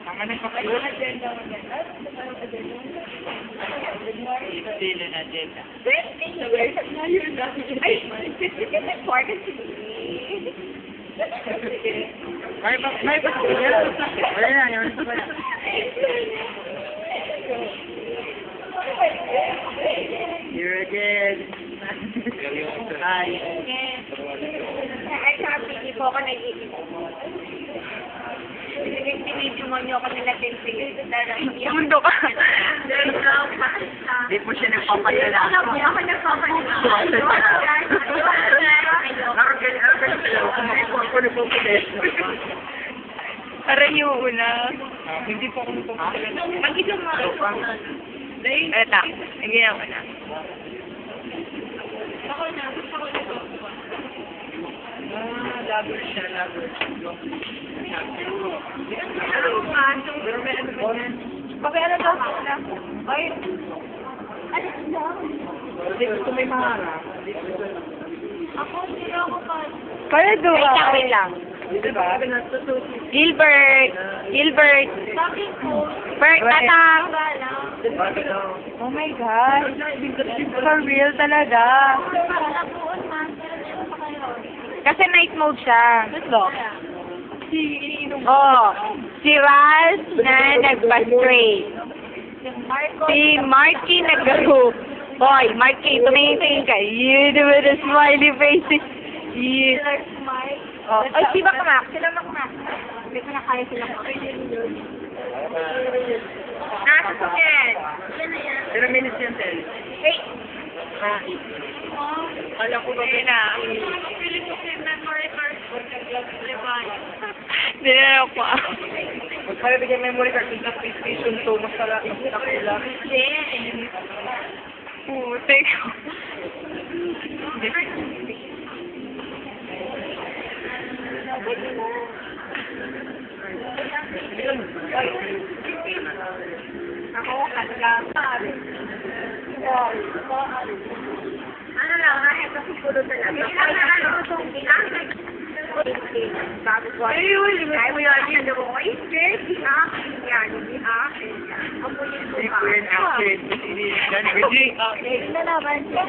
Tama na pa kayo. Sila na agenda. May ba? Wala na, yun. Here again. Hi. Ay, sabi, hindi po ako nag-iisip. Pinidyo mo niyo ako nila tinsigil. Mundo ka. Di po siya nagpapadala. Hindi ako nagpapadala. Parang yung una. Hindi po ako nagpapadala. Mag-isip mo. Eto, hindi ako na. Ako na. Lager siya, lager. Pero may ano ba yan? Bakit ano daw? Ay. Ano daw? Hindi gusto may maharap. Ako, hindi ako pa. Kaya doon. Wait lang. Di ba? Gilbert! Gilbert! Bakit po? Bert, tatang! Bala. Oh my God! For real talaga. Bala po, master. Ano pa kayo? Kasi night mode siya. Ito. Oh, si Raz na nagpa-stray. Marco. Si Marky nag-group. Boy, Marky, tumingin ka. You do with a smiley face. You. Smart. Oh, ay, si Bakmak. Sila makmak. Hindi ko na kaya sila makmak. Nasa po yan. Yan na yan. Pero minutes yan, Tel. Hey. Kala ko ba Ayun na. Pili ko si memory card. Dinala ko. Magpala bigyan memory card sa PlayStation 2, mas pala nakula. Putik. Ako, kasama. Ano lang, kahit kasi pulo talaga. Hindi lang na ano, itong ginamit. Bago ko. Ay, wala. Kaya mo yan yung loko. Ay, stress. Di akin yan. Di akin yan. Ako yung Si Queen Alfred, hindi yan. Nalaban siya.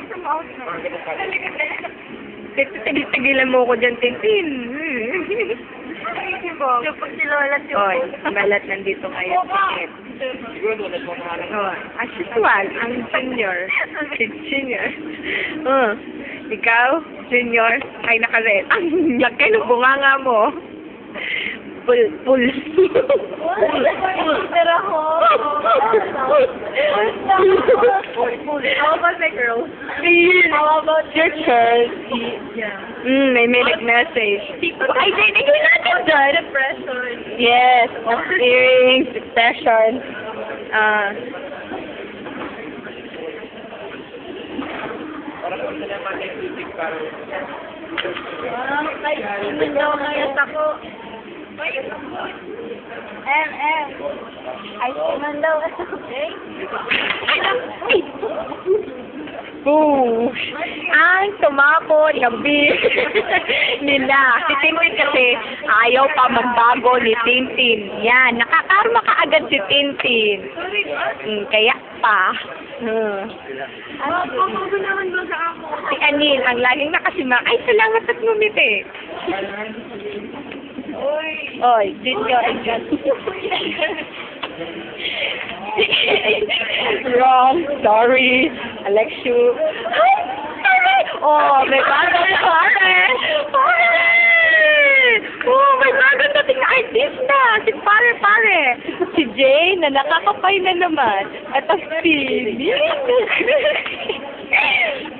Sumaot na. Tigil-tigilan mo ko dyan, Tintin. Pag si Lola si Oy, balat nandito kayo. Siguro doon mo na Oh, as usual, ang senior. Senior. Oh, ikaw, senior, ay naka-red. Ang laki ng bunganga mo. Pul. Pero ako. How about my girl? How about your curls? May nag-message. Ay, hindi natin dyan. Depression. Yes, earrings, expression. Parang kung sila mag-music parang Ay, hindi daw ngayot ako. Ay, siman daw. Okay? Push! Ang tumapon gabi nila. Si Tintin kasi ayaw pa magbago ni Tintin. Yan, nakakarma ka agad si Tintin. Kaya pa. Ako naman doon sa ako. Si Anil, ang laging nakasima. Ay, salamat at ngumiti. Oy, Jinjo and Jan. Wrong, sorry, Alexu. Ay, sorry! Oh, may bagong pare! Pare! Oh, may bagong dating na artista! Si pare! Si Jay na nakakapay na naman. At ang Billy.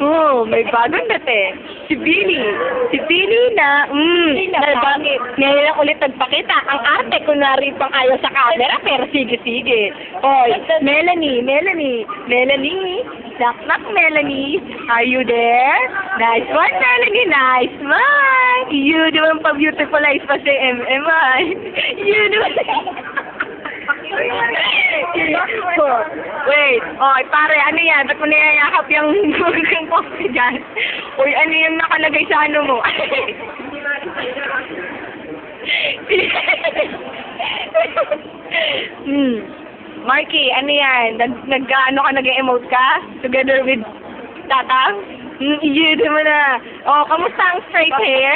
Oh, may bagong dating. Si Billy na, bakit? Ngayon lang ulit nagpakita. Ang arte, kunwari pang ayaw sa camera, pero sige. Oy, Melanie. Knock, Melanie. Are you there? Nice one, Melanie. Nice one. You naman pa-beautifulize pa si MMI. You naman. Wait, oy, pare, ano yan? Ba't mo niyayakap yung poste dyan? Uy, ano yung nakalagay sa ano mo? Marky, ano yan? Nag-ano ka, nag-emote ka? Together with Tatang? Iyudo mo na. Oh, kamusta ang straight hair?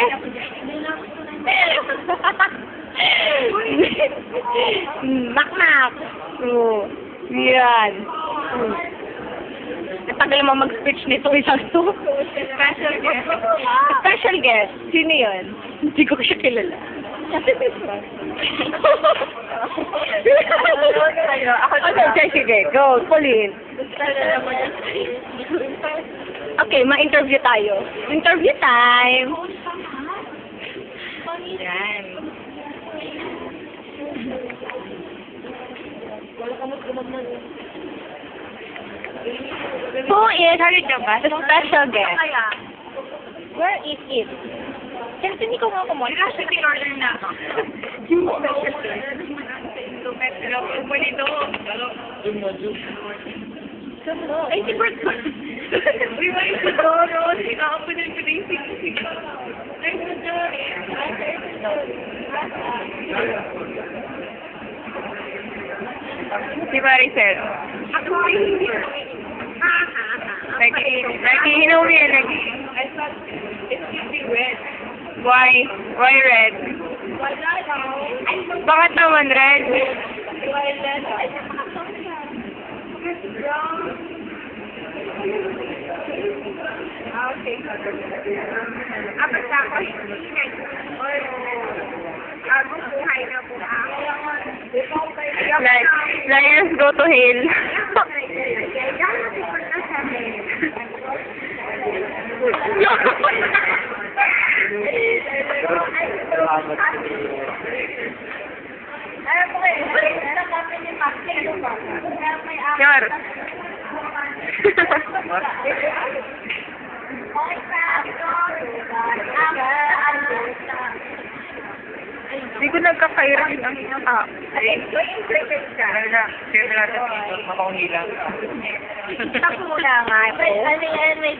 Makmak. Oh, yan. Natagal mo mag-speech nito isang to. Special guest. Special guest. Sino yun? Hindi ko siya kilala. Okay, sige. Go, Pauline. Okay, ma-interview tayo. Interview time. Yan. Who is the special guest? Where is it? Kasi hindi ko nga kumuha. Kasi in-order na ako. Ay, si Bert ba? Uy, wala sa toro. Sinakapunan ko na yung sinisig. Ay, Si Maricel. ako ay hindi. Nag-iinom yan. I thought it should be red. Why? Why red? Wala daw. Bakit naman red? Wala daw. Brown. Okay. Basta ako hindi. Or bagong buhay na po Like, lions go to hell. Sure. Hindi ko nagkakairin ang tao. Siyempre natin dito, makaungilang. Tapos muna nga. Ano yan, may